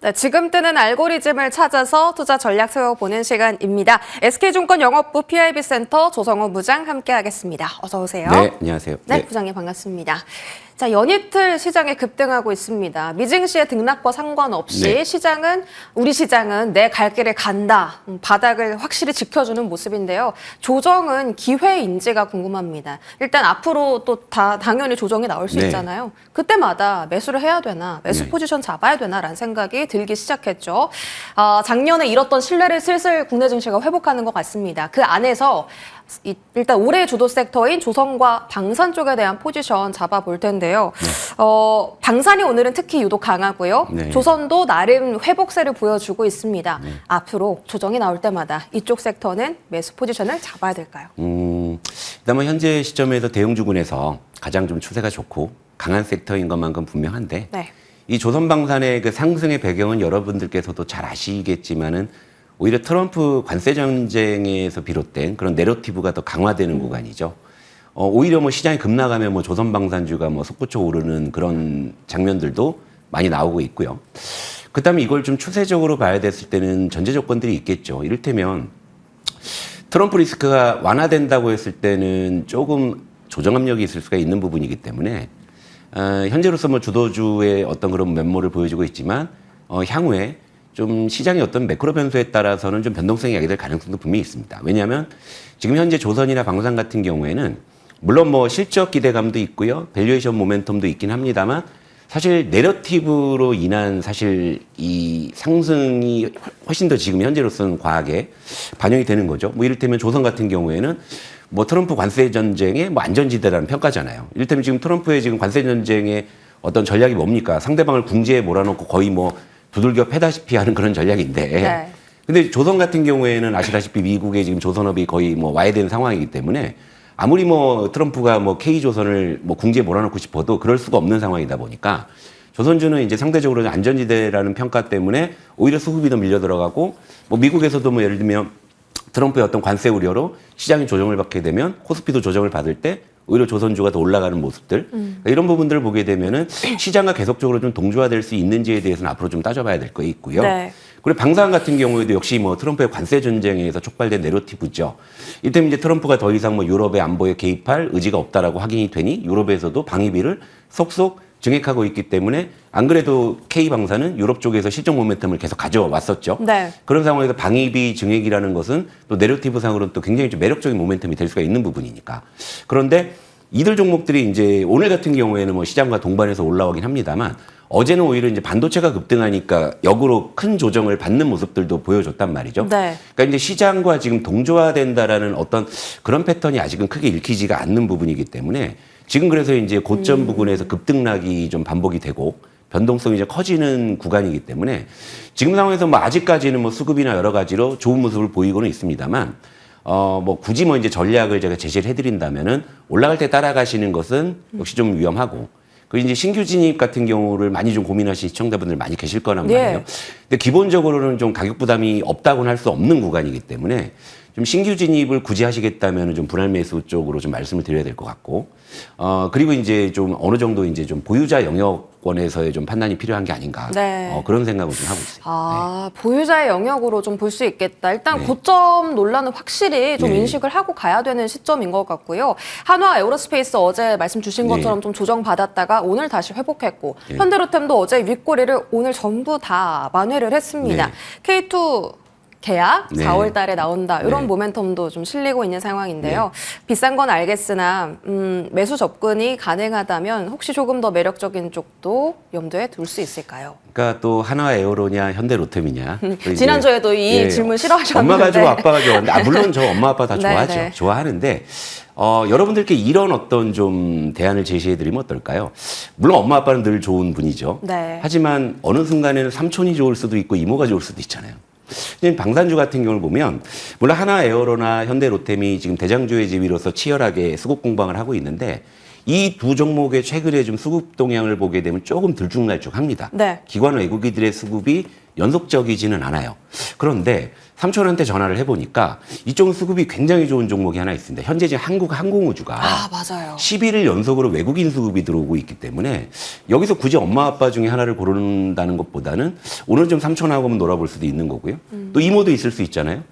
네, 지금 뜨는 알고리즘을 찾아서 투자 전략 세워보는 시간입니다. SK증권 영업부 PIB센터 조성호 부장 함께하겠습니다. 어서 오세요. 네, 안녕하세요. 네, 부장님 반갑습니다. 자, 연이틀 시장이 급등하고 있습니다. 미증시의 등락과 상관없이 우리 시장은 내 갈 길을 간다. 바닥을 확실히 지켜주는 모습인데요. 조정은 기회인지가 궁금합니다. 일단 앞으로 또 당연히 조정이 나올 수 있잖아요. 그때마다 매수를 해야 되나, 매수 포지션 잡아야 되나라는 생각이 들기 시작했죠. 작년에 잃었던 신뢰를 슬슬 국내 증시가 회복하는 것 같습니다. 그 안에서 일단 올해의 주도 섹터인 조선과 방산 쪽에 대한 포지션 잡아볼 텐데요. 방산이 오늘은 특히 유독 강하고요. 조선도 나름 회복세를 보여주고 있습니다. 앞으로 조정이 나올 때마다 이쪽 섹터는 매수 포지션을 잡아야 될까요? 일단 뭐 현재 시점에서 대형주군에서 가장 좀 추세가 좋고 강한 섹터인 것만큼 분명한데 이 조선방산의 그 상승의 배경은 여러분들께서도 잘 아시겠지만은 오히려 트럼프 관세 전쟁에서 비롯된 그런 내러티브가 더 강화되는 구간이죠. 오히려 뭐 시장이 급락하면 뭐 조선방산주가 뭐 솟구쳐 오르는 그런 장면들도 많이 나오고 있고요. 그다음에 이걸 좀 추세적으로 봐야 됐을 때는 전제 조건들이 있겠죠. 이를테면 트럼프 리스크가 완화된다고 했을 때는 조금 조정 압력이 있을 수가 있는 부분이기 때문에 현재로서 뭐 주도주의 어떤 그런 면모를 보여주고 있지만 향후에 좀 시장의 어떤 매크로 변수에 따라서는 좀 변동성이 야기될 가능성도 분명히 있습니다. 왜냐하면 지금 현재 조선이나 방산 같은 경우에는 물론 뭐 실적 기대감도 있고요, 밸류에이션 모멘텀도 있긴 합니다만 사실 내러티브로 인한 사실 이 상승이 훨씬 더 지금 현재로서는 과하게 반영이 되는 거죠. 뭐 이를테면 조선 같은 경우에는 뭐 트럼프 관세 전쟁의 뭐 안전지대라는 평가잖아요. 이를테면 지금 트럼프의 지금 관세 전쟁의 어떤 전략이 뭡니까? 상대방을 궁지에 몰아넣고 거의 뭐 두들겨 패다시피 하는 그런 전략인데. 근데 조선 같은 경우에는 아시다시피 미국의 지금 조선업이 거의 뭐 와야 되는 상황이기 때문에 아무리 뭐 트럼프가 뭐 K조선을 뭐 궁지에 몰아넣고 싶어도 그럴 수가 없는 상황이다 보니까 조선주는 이제 상대적으로 안전지대라는 평가 때문에 오히려 수급이 더 밀려 들어가고 뭐 미국에서도 뭐 예를 들면 트럼프의 어떤 관세 우려로 시장이 조정을 받게 되면 코스피도 조정을 받을 때 오히려 조선주가 더 올라가는 모습들 이런 부분들을 보게 되면은 시장과 계속적으로 좀 동조화될 수 있는지에 대해서는 앞으로 좀 따져봐야 될 거 있고요. 그리고 방산 같은 경우에도 역시 뭐 트럼프의 관세 전쟁에 의해서 촉발된 내러티브죠. 이때면 이제 트럼프가 더 이상 뭐 유럽의 안보에 개입할 의지가 없다라고 확인이 되니 유럽에서도 방위비를 속속 증액하고 있기 때문에 안 그래도 K방산은 유럽 쪽에서 실적 모멘텀을 계속 가져왔었죠. 그런 상황에서 방위비 증액이라는 것은 또 내러티브 상으로는 또 굉장히 좀 매력적인 모멘텀이 될 수가 있는 부분이니까. 그런데 이들 종목들이 이제 오늘 같은 경우에는 뭐 시장과 동반해서 올라오긴 합니다만 어제는 오히려 이제 반도체가 급등하니까 역으로 큰 조정을 받는 모습들도 보여줬단 말이죠. 그러니까 이제 시장과 지금 동조화된다라는 어떤 그런 패턴이 아직은 크게 읽히지가 않는 부분이기 때문에 지금 그래서 이제 고점 부근에서 급등락이 좀 반복이 되고 변동성이 이제 커지는 구간이기 때문에 지금 상황에서 뭐 아직까지는 뭐 수급이나 여러 가지로 좋은 모습을 보이고는 있습니다만 뭐 굳이 뭐 이제 전략을 제가 제시를 해드린다면은 올라갈 때 따라가시는 것은 역시 좀 위험하고 그리고 이제 신규 진입 같은 경우를 많이 좀 고민하신 시청자분들 많이 계실 거란 말이에요. 근데 기본적으로는 좀 가격 부담이 없다고는 할 수 없는 구간이기 때문에 좀 신규 진입을 굳이 하시겠다면 좀 분할 매수 쪽으로 좀 말씀을 드려야 될 것 같고, 그리고 이제 좀 어느 정도 이제 좀 보유자 영역권에서의 좀 판단이 필요한 게 아닌가. 그런 생각을 좀 하고 있어요. 보유자의 영역으로 좀 볼 수 있겠다. 일단 고점 논란은 확실히 좀 인식을 하고 가야 되는 시점인 것 같고요. 한화 에어로스페이스 어제 말씀 주신 것처럼 좀 조정받았다가 오늘 다시 회복했고, 현대로템도 어제 윗꼬리를 오늘 전부 다 만회를 했습니다. K2 계약 4월 달에 나온다. 이런 모멘텀도 좀 실리고 있는 상황인데요. 비싼 건 알겠으나 매수 접근이 가능하다면 혹시 조금 더 매력적인 쪽도 염두에 둘 수 있을까요? 그러니까 또 하나 에어로냐 현대로템이냐. 지난주에도 이 질문 싫어하셨는데. 엄마가 좋아 아빠가 좋아하는데 물론 저 엄마 아빠 다 좋아하죠. 좋아하는데 여러분들께 이런 어떤 좀 대안을 제시해드리면 어떨까요? 물론 엄마 아빠는 늘 좋은 분이죠. 하지만 어느 순간에는 삼촌이 좋을 수도 있고 이모가 좋을 수도 있잖아요. 방산주 같은 경우를 보면 물론 하나 에어로나 현대로템이 지금 대장주의 지위로서 치열하게 수급 공방을 하고 있는데 이 두 종목의 최근에 좀 수급 동향을 보게 되면 조금 들쭉날쭉합니다. 기관 외국인들의 수급이 연속적이지는 않아요. 그런데 삼촌한테 전화를 해보니까 이쪽 수급이 굉장히 좋은 종목이 하나 있습니다. 현재 지금 한국항공우주가 맞아요. 11일 연속으로 외국인 수급이 들어오고 있기 때문에 여기서 굳이 엄마 아빠 중에 하나를 고른다는 것보다는 오늘 좀 삼촌하고 한번 놀아볼 수도 있는 거고요. 또 이모도 있을 수 있잖아요.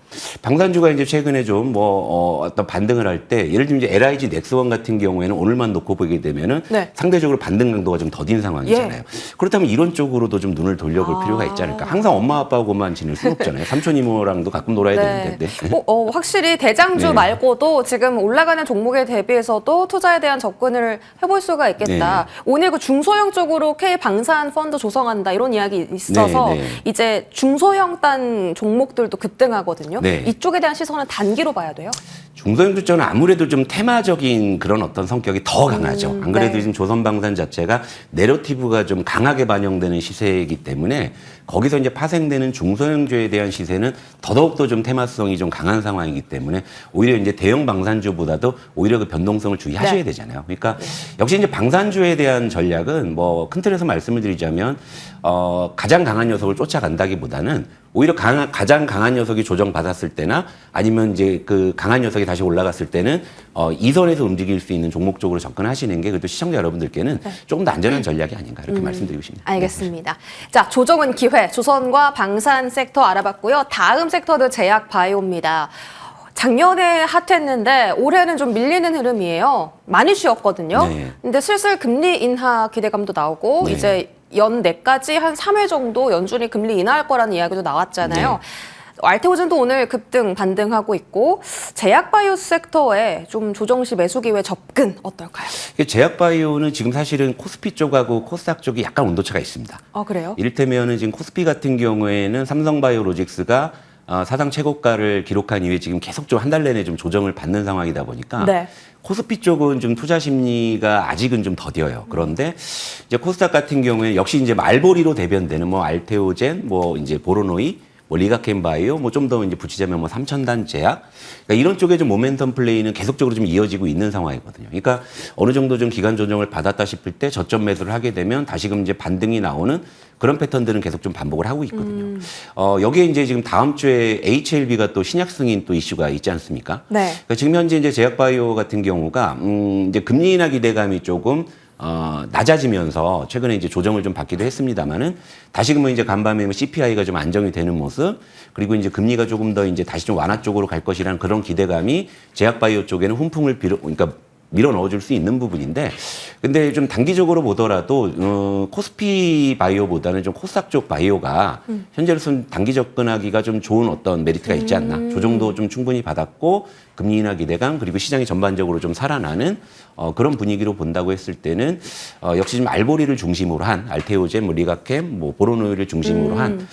방산주가 이제 최근에 좀 어떤 반등을 할 때 예를 들면 이제 LIG 넥스원 같은 경우에는 오늘만 놓고 보게 되면은 네. 상대적으로 반등 강도가 좀 더딘 상황이잖아요. 예. 그렇다면 이런 쪽으로도 좀 눈을 돌려볼 필요가 있지 않을까. 항상 엄마 아빠하고만 지낼 수는 없잖아요. 삼촌 이모랑도 가끔 놀아야 되는데. 네. 확실히 대장주 네. 말고도 지금 올라가는 종목에 대비해서도 투자에 대한 접근을 해볼 수가 있겠다. 네. 오늘 그 중소형 쪽으로 K 방산 펀드 조성한다 이런 이야기 있어서 네, 네. 이제 중소형 단 종목들도 급등하거든요. 네. 이쪽에 대한 시선은 단기로 봐야 돼요. 중소형 주저는 아무래도 좀 테마적인 그런 어떤 성격이 더 강하죠. 안 그래도 네. 지금 조선방산 자체가 내러티브가 좀 강하게 반영되는 시세이기 때문에 거기서 이제 파생되는 중소형주에 대한 시세는 더더욱더 좀 테마성이 좀 강한 상황이기 때문에 오히려 이제 대형 방산주보다도 오히려 그 변동성을 주의하셔야 네. 되잖아요. 그러니까 역시 이제 방산주에 대한 전략은 뭐 큰 틀에서 말씀을 드리자면 가장 강한 녀석을 쫓아간다기보다는 오히려 가장 강한 녀석이 조정받았을 때나 아니면 이제 그 강한 녀석이 다시 올라갔을 때는 이선에서 움직일 수 있는 종목 쪽으로 접근하시는 게 그래도 시청자 여러분들께는 조금 더 안전한 전략이 아닌가 이렇게 말씀드리고 싶습니다. 알겠습니다. 자, 조정은 기회, 조선과 방산 섹터 알아봤고요. 다음 섹터도 제약 바이오입니다. 작년에 핫했는데 올해는 좀 밀리는 흐름이에요. 많이 쉬었거든요. 네. 근데 슬슬 금리 인하 기대감도 나오고 네. 이제 연내까지 한 3회 정도 연준이 금리 인하할 거라는 이야기도 나왔잖아요. 네. 알테오젠도 오늘 급등 반등하고 있고 제약바이오 섹터에 좀 조정 시 매수 기회 접근 어떨까요? 제약바이오는 지금 사실은 코스피 쪽하고 코스닥 쪽이 약간 온도차가 있습니다. 그래요? 이를테면은 지금 코스피 같은 경우에는 삼성바이오로직스가 사상 최고가를 기록한 이후에 지금 계속 좀 한 달 내내 좀 조정을 받는 상황이다 보니까 네. 코스피 쪽은 좀 투자 심리가 아직은 좀 더뎌요. 그런데 이제 코스닥 같은 경우에 역시 이제 말보리로 대변되는 뭐 알테오젠, 뭐 이제 보로노이, 뭐 리가켄바이오, 뭐 좀 더 이제 붙이자면 뭐 삼천단 제약, 그러니까 이런 쪽에 좀 모멘텀 플레이는 계속적으로 좀 이어지고 있는 상황이거든요. 그러니까 어느 정도 좀 기간 조정을 받았다 싶을 때 저점 매수를 하게 되면 다시금 이제 반등이 나오는 그런 패턴들은 계속 좀 반복을 하고 있거든요. 여기에 이제 지금 다음 주에 HLB가 또 신약 승인 또 이슈가 있지 않습니까? 네. 그러니까 지금 현재 이제 제약바이오 같은 경우가 이제 금리 인하 기대감이 조금 낮아지면서 최근에 이제 조정을 좀 받기도 했습니다만은 다시금은 이제 간밤에 CPI가 좀 안정이 되는 모습 그리고 이제 금리가 조금 더 이제 다시 좀 완화 쪽으로 갈 것이라는 그런 기대감이 제약바이오 쪽에는 훈풍을 그러니까 밀어 넣어줄 수 있는 부분인데, 근데 좀 단기적으로 보더라도 코스피 바이오보다는 좀 코스닥 쪽 바이오가 현재로서는 단기 접근하기가 좀 좋은 어떤 메리트가 있지 않나. 조정도 좀 충분히 받았고 금리 인하 기대감 그리고 시장이 전반적으로 좀 살아나는 그런 분위기로 본다고 했을 때는 역시 좀 알보리를 중심으로 한 알테오젠, 뭐 리가캠, 뭐 보로노이를 중심으로 한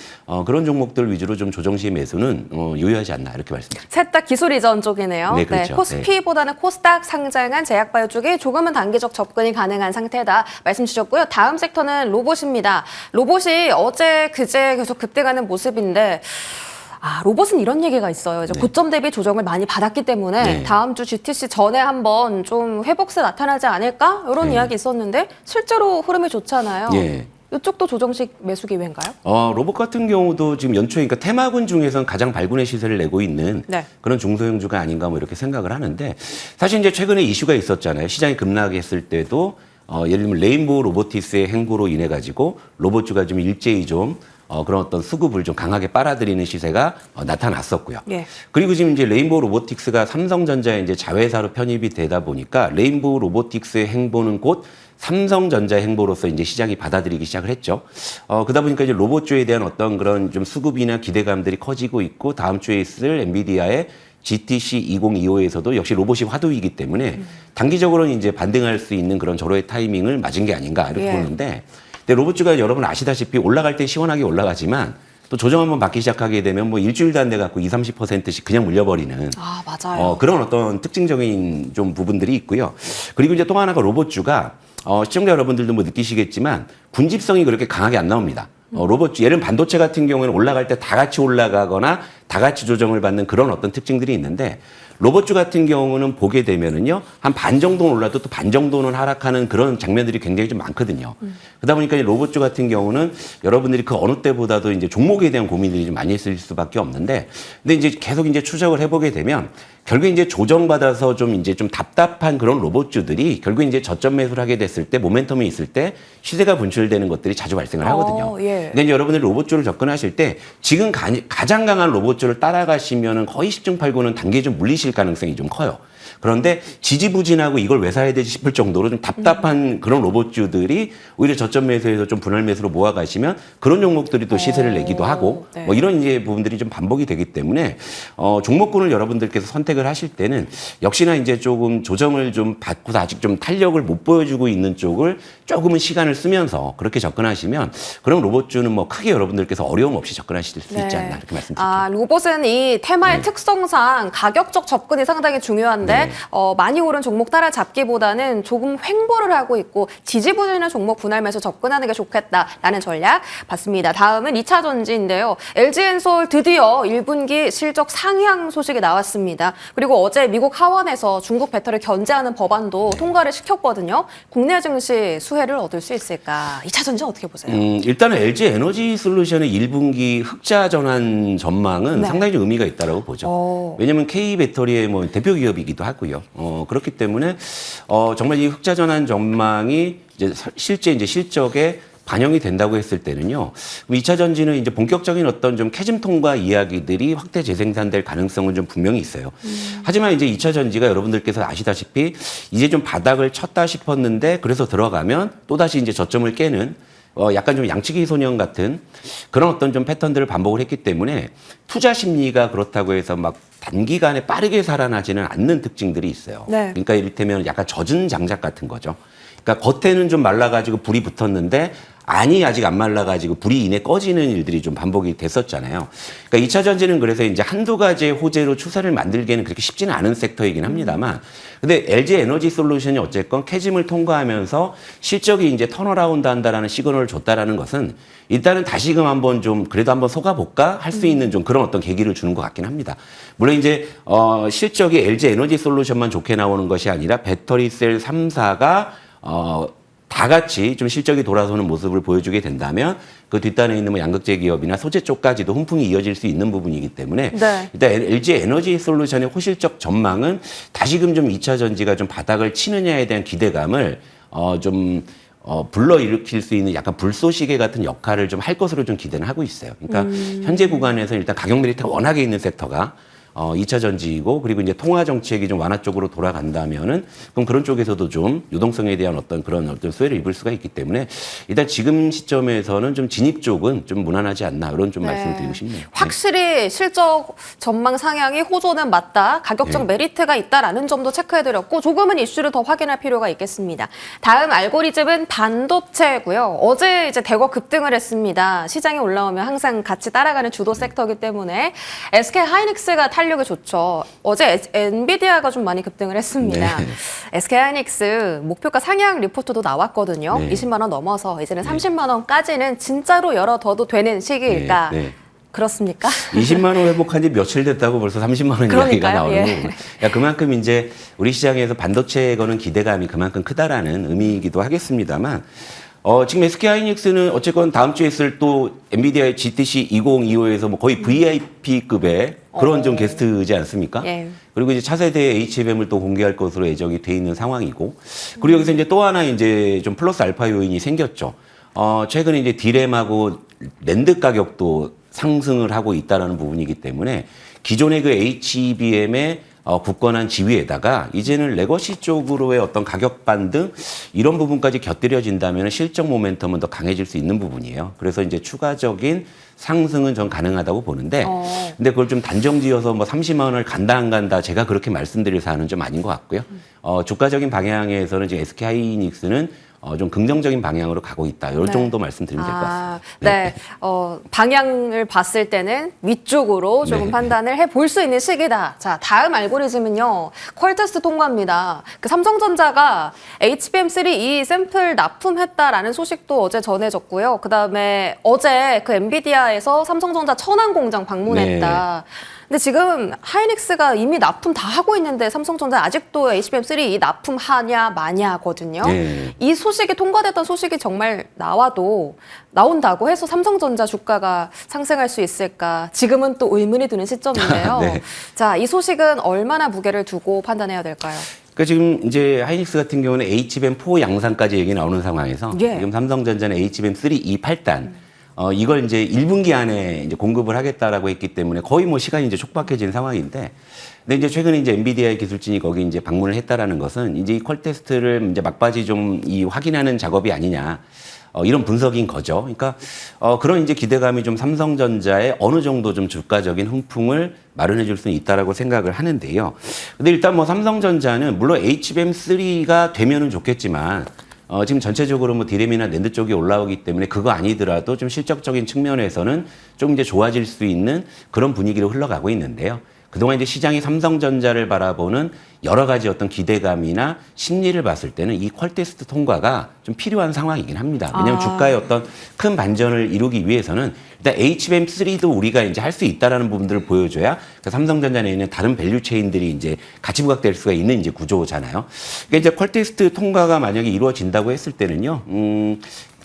그런 종목들 위주로 좀 조정 시 매수는 유효하지 않나 이렇게 말씀드립니다. 셋 다 기술 이전 쪽이네요. 네, 그렇죠. 코스피보다는 코스닥 상장한 제약바이오 쪽이 조금은 단기적 접근이 가능한 상태다 말씀 주셨고요. 다음 섹터는 로봇입니다. 로봇이 어제 그제 계속 급등하는 모습인데 로봇은 이런 얘기가 있어요. 이제 네. 고점 대비 조정을 많이 받았기 때문에 네. 다음 주 GTC 전에 한번 좀 회복세 나타나지 않을까? 이런 네. 이야기 있었는데 실제로 흐름이 좋잖아요. 예. 이쪽도 조정식 매수 기회인가요? 로봇 같은 경우도 지금 연초에 그러니까 테마군 중에서는 가장 발군의 시세를 내고 있는 네. 그런 중소형주가 아닌가 뭐 이렇게 생각을 하는데 사실 이제 최근에 이슈가 있었잖아요. 시장이 급락했을 때도 예를 들면 레인보우 로보티스의 행보로 인해 가지고 로봇주가 좀 일제히 좀 그런 어떤 수급을 좀 강하게 빨아들이는 시세가 나타났었고요. 예. 그리고 지금 이제 레인보우 로보틱스가 삼성전자의 이제 자회사로 편입이 되다 보니까 레인보우 로보틱스의 행보는 곧 삼성전자의 행보로서 이제 시장이 받아들이기 시작을 했죠. 그러다 보니까 이제 로봇주에 대한 어떤 그런 좀 수급이나 기대감들이 커지고 있고 다음 주에 있을 엔비디아의 GTC 2025에서도 역시 로봇이 화두이기 때문에 단기적으로는 이제 반등할 수 있는 그런 절호의 타이밍을 맞은 게 아닌가 이렇게 예. 보는데 근데 로봇주가 여러분 아시다시피 올라갈 때 시원하게 올라가지만 또 조정 한번 받기 시작하게 되면 뭐 일주일도 안 돼 갖고 20~30%씩 그냥 물려버리는 맞아요. 그런 어떤 특징적인 좀 부분들이 있고요. 그리고 이제 또 하나가 로봇주가 시청자 여러분들도 뭐 느끼시겠지만 군집성이 그렇게 강하게 안 나옵니다. 로봇주, 예를 들면 반도체 같은 경우에는 올라갈 때 다 같이 올라가거나 다 같이 조정을 받는 그런 어떤 특징들이 있는데 로봇주 같은 경우는 보게 되면은요, 한 반 정도는 올라도 또 반 정도는 하락하는 그런 장면들이 굉장히 좀 많거든요. 그러다 보니까 이 로봇주 같은 경우는 여러분들이 그 어느 때보다도 이제 종목에 대한 고민들이 좀 많이 있을 수밖에 없는데, 근데 이제 계속 이제 추적을 해보게 되면 결국 이제 조정받아서 좀 이제 좀 답답한 그런 로봇주들이 결국 이제 저점 매수를 하게 됐을 때 모멘텀이 있을 때 시세가 분출되는 것들이 자주 발생을 하거든요. 예. 그러니까 이제 여러분들이 로봇주를 접근하실 때 지금 가장 강한 로봇주를 따라가시면은 거의 10중 8구는 단계에 좀 물리실 가능성이 좀 커요. 그런데 지지부진하고 이걸 왜 사야 되지 싶을 정도로 좀 답답한 그런 로봇주들이 오히려 저점 매수에서 좀 분할 매수로 모아가시면 그런 종목들이 또 시세를 내기도 하고 네. 뭐 이런 이제 부분들이 좀 반복이 되기 때문에 종목군을 여러분들께서 선택을 하실 때는 역시나 이제 조금 조정을 좀 받고 아직 좀 탄력을 못 보여주고 있는 쪽을 조금은 시간을 쓰면서 그렇게 접근하시면 그럼 로봇주는 뭐 크게 여러분들께서 어려움 없이 접근하실 수 있지 않나 이렇게 말씀드릴게요. 아, 로봇은 이 테마의 특성상 가격적 접근이 상당히 중요한데 많이 오른 종목 따라잡기보다는 조금 횡보를 하고 있고 지지부진한 종목 분할 매수 접근하는 게 좋겠다라는 전략 봤습니다. 다음은 2차 전지인데요. LG엔솔 드디어 1분기 실적 상향 소식이 나왔습니다. 그리고 어제 미국 하원에서 중국 배터리 견제하는 법안도 통과를 시켰거든요. 국내 증시 수혜를 얻을 수 있을까? 2차 전지 어떻게 보세요? 일단은 LG 에너지 솔루션의 1분기 흑자 전환 전망은 상당히 좀 의미가 있다라고 보죠. 왜냐하면 K 배터리의 뭐 대표 기업이기도 하고요. 그렇기 때문에 정말 이 흑자 전환 전망이 이제 실제 이제 실적에 반영이 된다고 했을 때는요. 2차 전지는 이제 본격적인 어떤 좀 캐즘 통과 이야기들이 확대 재생산될 가능성은 좀 분명히 있어요. 하지만 이제 2차 전지가 여러분들께서 아시다시피 이제 좀 바닥을 쳤다 싶었는데 그래서 들어가면 또다시 이제 저점을 깨는 약간 좀 양치기 소년 같은 그런 어떤 좀 패턴들을 반복을 했기 때문에 투자 심리가 그렇다고 해서 막 단기간에 빠르게 살아나지는 않는 특징들이 있어요. 네. 그러니까 이를테면 약간 젖은 장작 같은 거죠. 그러니까 겉에는 좀 말라가지고 불이 붙었는데 안이 아직 안 말라가지고 불이 이내 꺼지는 일들이 좀 반복이 됐었잖아요. 그러니까 2차 전지는 그래서 이제 한두 가지의 호재로 추세를 만들기에는 그렇게 쉽지는 않은 섹터이긴 합니다만, 근데 LG 에너지 솔루션이 어쨌건 캐즘을 통과하면서 실적이 이제 턴어라운드 한다라는 시그널을 줬다라는 것은 일단은 다시금 한번 좀 그래도 한번 속아볼까 할 수 있는 좀 그런 어떤 계기를 주는 것 같긴 합니다. 물론 이제 실적이 LG 에너지 솔루션만 좋게 나오는 것이 아니라 배터리셀 3사가 다 같이 좀 실적이 돌아서는 모습을 보여주게 된다면 그 뒷단에 있는 뭐 양극재 기업이나 소재 쪽까지도 훈풍이 이어질 수 있는 부분이기 때문에 일단 LG 에너지 솔루션의 호실적 전망은 다시금 좀 2차 전지가 좀 바닥을 치느냐에 대한 기대감을 불러일으킬 수 있는 약간 불쏘시개 같은 역할을 좀 할 것으로 좀 기대는 하고 있어요. 그러니까 현재 구간에서 일단 가격 메리트가 워낙에 있는 섹터가 2차 전지이고 그리고 이제 통화 정책이 좀 완화 쪽으로 돌아간다면은 그럼 그런 쪽에서도 좀 유동성에 대한 어떤 그런 어떤 수혜를 입을 수가 있기 때문에 일단 지금 시점에서는 좀 진입 쪽은 좀 무난하지 않나 이런 좀 말씀을 드리고 싶네요. 확실히 실적 전망 상향이 호조는 맞다. 가격적 메리트가 있다라는 점도 체크해드렸고 조금은 이슈를 더 확인할 필요가 있겠습니다. 다음 알고리즘은 반도체고요. 어제 이제 대거 급등을 했습니다. 시장이 올라오면 항상 같이 따라가는 주도 섹터이기 때문에 SK 하이닉스가 탄력이 좋죠. 어제 엔비디아가 좀 많이 급등을 했습니다. SK 하이닉스 목표가 상향 리포트도 나왔거든요. 20만 원 넘어서 이제는 30만 원까지는 진짜로 열어둬도 되는 시기일까? 그렇습니까? 20만 원 회복한 지 며칠 됐다고 벌써 30만 원 이야기가 나오는 거구나. 그만큼 이제 우리 시장에서 반도체에 거는 기대감이 그만큼 크다라는 의미이기도 하겠습니다만 지금 SK하이닉스는 어쨌건 다음 주에 있을 또 엔비디아의 GTC 2025에서 뭐 거의 VIP급의 그런 좀 게스트지 않습니까? 그리고 이제 차세대 HBM을 또 공개할 것으로 예정이 돼 있는 상황이고, 그리고 여기서 이제 또 하나 이제 좀 플러스 알파 요인이 생겼죠. 최근에 이제 디램하고 랜드 가격도 상승을 하고 있다라는 부분이기 때문에 기존의 그 HBM의 굳건한 지위에다가 이제는 레거시 쪽으로의 어떤 가격 반등 이런 부분까지 곁들여진다면 실적 모멘텀은 더 강해질 수 있는 부분이에요. 그래서 이제 추가적인 상승은 전 가능하다고 보는데, 근데 그걸 좀 단정지어서 뭐 30만 원을 간다 안 간다 제가 그렇게 말씀드릴 사안은 좀 아닌 것 같고요. 주가적인 방향에서는 이제 SK하이닉스는 좀 긍정적인 방향으로 가고 있다. 이 정도 말씀드리면 될 것 같습니다. 방향을 봤을 때는 위쪽으로 조금 판단을 해볼 수 있는 시기다. 자, 다음 알고리즘은요. 퀄테스트 통과입니다. 그 삼성전자가 HBM3E 샘플 납품했다라는 소식도 어제 전해졌고요. 그다음에 어제 그 엔비디아에서 삼성전자 천안 공장 방문했다. 근데 지금 하이닉스가 이미 납품 다 하고 있는데 삼성전자 아직도 HBM3 이 납품하냐 마냐거든요. 네. 이 소식이 통과됐던 소식이 정말 나온다고 해서 삼성전자 주가가 상승할 수 있을까? 지금은 또 의문이 드는 시점인데요. 네. 자, 이 소식은 얼마나 무게를 두고 판단해야 될까요? 그러니까 지금 이제 하이닉스 같은 경우는 HBM4 양산까지 얘기 나오는 상황에서 예. 지금 삼성전자는 HBM3 이 8단 이걸 이제 1분기 안에 이제 공급을 하겠다라고 했기 때문에 거의 뭐 시간이 이제 촉박해진 상황인데, 근데 이제 최근에 이제 엔비디아의 기술진이 거기 이제 방문을 했다라는 것은 이제 이 퀄 테스트를 이제 막바지 좀 이 확인하는 작업이 아니냐. 이런 분석인 거죠. 그러니까 그런 이제 기대감이 좀 삼성전자에 어느 정도 좀 주가적인 훈풍을 마련해 줄 수는 있다라고 생각을 하는데요. 근데 일단 뭐 삼성전자는 물론 HBM3가 되면은 좋겠지만 지금 전체적으로 뭐 디램이나 낸드 쪽이 올라오기 때문에 그거 아니더라도 좀 실적적인 측면에서는 좀 이제 좋아질 수 있는 그런 분위기로 흘러가고 있는데요. 그동안 이제 시장이 삼성전자를 바라보는 여러 가지 어떤 기대감이나 심리를 봤을 때는 이 퀄 테스트 통과가 좀 필요한 상황이긴 합니다. 왜냐하면 주가의 어떤 큰 반전을 이루기 위해서는 일단 HBM3도 우리가 이제 할 수 있다라는 부분들을 보여줘야 삼성전자 내에 있는 다른 밸류 체인들이 이제 같이 부각될 수가 있는 이제 구조잖아요. 그러니까 이제 퀄 테스트 통과가 만약에 이루어진다고 했을 때는요.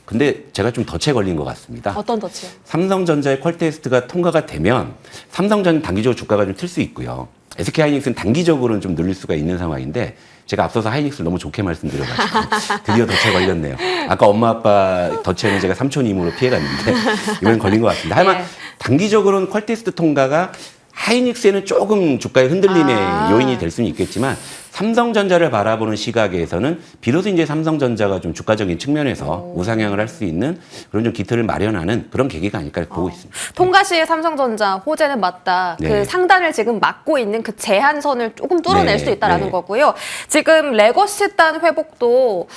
근데 제가 좀 덫에 걸린 것 같습니다. 어떤 덫이요? 삼성전자의 퀄 테스트가 통과가 되면 삼성전자는 단기적으로 주가가 좀 틀 수 있고요. SK 하이닉스는 단기적으로는 좀 늘릴 수가 있는 상황인데 제가 앞서서 하이닉스를 너무 좋게 말씀드려가지고 드디어 덫에 걸렸네요. 아까 엄마 아빠 덫에는 제가 삼촌 힘으로 피해갔는데 이번엔 걸린 것 같습니다. 하지만 단기적으로는 퀄 테스트 통과가 하이닉스에는 조금 주가의 흔들림의 요인이 될 수는 있겠지만 삼성전자를 바라보는 시각에서는 비로소 이제 삼성전자가 좀 주가적인 측면에서 우상향을 할 수 있는 그런 좀 기틀을 마련하는 그런 계기가 아닐까 보고 있습니다. 통과 시에 삼성전자 호재는 맞다. 네. 그 상단을 지금 막고 있는 그 제한선을 조금 뚫어낼 네. 수 있다라는 네. 거고요. 지금 레거시단 회복도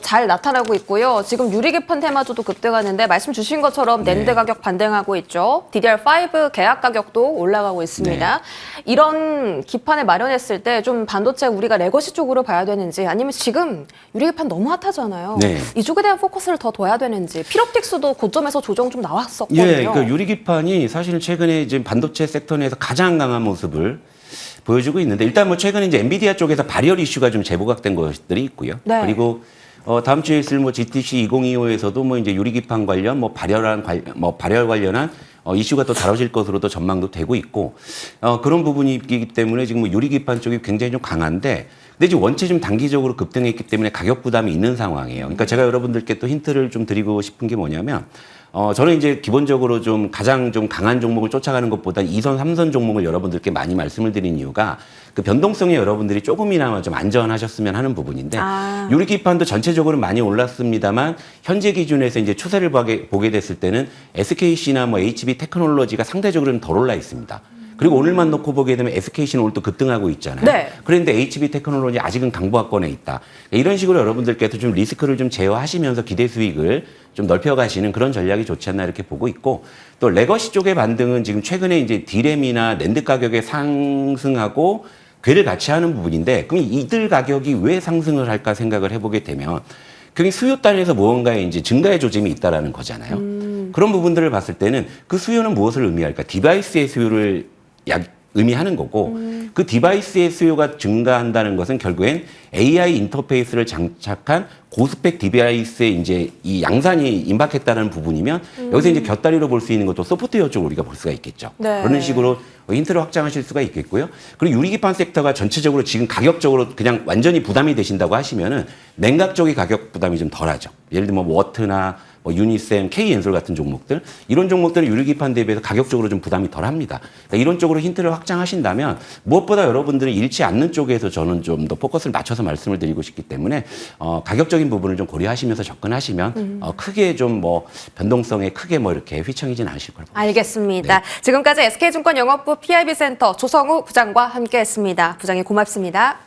잘 나타나고 있고요. 지금 유리기판 테마주도 급등하는데 말씀 주신 것처럼 네. 낸드 가격 반등하고 있죠. DDR5 계약 가격도 올라가고 있습니다. 네. 이런 기판을 마련했을 때 좀 반도체 우리가 레거시 쪽으로 봐야 되는지 아니면 지금 유리기판 너무 핫하잖아요. 네. 이쪽에 대한 포커스를 더 둬야 되는지 필옵틱스도 고점에서 조정 좀 나왔었거든요. 예, 그러니까 유리기판이 사실은 최근에 이제 반도체 섹터 내에서 가장 강한 모습을 보여주고 있는데 일단 뭐 최근에 이제 엔비디아 쪽에서 발열 이슈가 좀 재부각된 것들이 있고요. 네. 그리고 다음 주에 있을 뭐 GTC 2025에서도 뭐 이제 유리기판 관련 발열 관련한 이슈가 또 다뤄질 것으로도 전망도 되고 있고 그런 부분이 있기 때문에 지금 뭐 유리기판 쪽이 굉장히 좀 강한데 근데 지금 원체 좀 단기적으로 급등했기 때문에 가격 부담이 있는 상황이에요. 그러니까 제가 여러분들께 또 힌트를 좀 드리고 싶은 게 뭐냐면 저는 이제 기본적으로 좀 가장 좀 강한 종목을 쫓아가는 것보다 2선, 3선 종목을 여러분들께 많이 말씀을 드린 이유가 그 변동성에 여러분들이 조금이나마 좀 안전하셨으면 하는 부분인데 유리기판도 전체적으로 많이 올랐습니다만 현재 기준에서 이제 추세를 보게 됐을 때는 SKC나 뭐 HB 테크놀로지가 상대적으로 좀 덜 올라 있습니다. 그리고 오늘만 놓고 보게 되면 SKC는 오늘 또 급등하고 있잖아요. 네. 그런데 HB 테크놀로지 아직은 강보합권에 있다. 이런 식으로 여러분들께서 좀 리스크를 좀 제어하시면서 기대 수익을 좀 넓혀가시는 그런 전략이 좋지 않나 이렇게 보고 있고 또 레거시 쪽의 반등은 지금 최근에 이제 디램이나 낸드 가격의 상승하고 궤를 같이 하는 부분인데 그럼 이들 가격이 왜 상승을 할까 생각을 해보게 되면 그게 수요 단에서 무언가의 이제 증가의 조짐이 있다라는 거잖아요. 그런 부분들을 봤을 때는 그 수요는 무엇을 의미할까? 디바이스의 수요를 의미하는 거고 그 디바이스의 수요가 증가한다는 것은 결국엔 AI 인터페이스를 장착한 고스펙 디바이스에 이제 이 양산이 임박했다는 부분이면 여기서 이제 곁다리로 볼 수 있는 것도 소프트웨어 쪽으로 우리가 볼 수가 있겠죠. 네. 그런 식으로 힌트를 확장하실 수가 있겠고요. 그리고 유리기판 섹터가 전체적으로 지금 가격적으로 그냥 완전히 부담이 되신다고 하시면은 냉각 쪽의 가격 부담이 좀 덜하죠. 예를 들면 뭐 워트나 뭐 유니셈, K엔솔 같은 종목들 이런 종목들은 유리기판 대비해서 가격적으로 좀 부담이 덜합니다. 그러니까 이런 쪽으로 힌트를 확장하신다면 무엇보다 여러분들이 잃지 않는 쪽에서 저는 좀 더 포커스를 맞춰서 말씀을 드리고 싶기 때문에 가격적인 부분을 좀 고려하시면서 접근하시면 크게 좀 뭐 변동성에 크게 뭐 이렇게 휘청이진 않으실 거라고. 알겠습니다. 네. 지금까지 SK증권 영업부 PIB센터 조성우 부장과 함께했습니다. 부장님 고맙습니다.